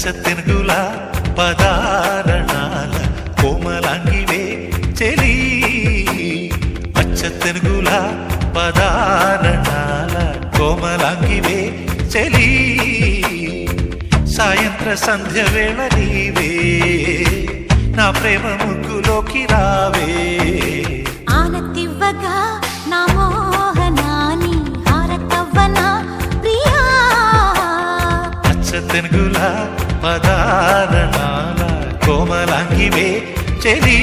తెనుగుల పదారణాల కోమలాంగివే చెలి అచ్చ తెనుగుల పదారణాల కోమలాంగివే చెలి సాయంత్ర సంధ్య వేళ నీవే నా ప్రేమ ముగ్గులోకి రావే ఆనతివ్వగా నా మోహనాని హారతవ్వనా ప్రియా అచ్చ తెనుగుల పదారణాల కోమలాంగివే చెలి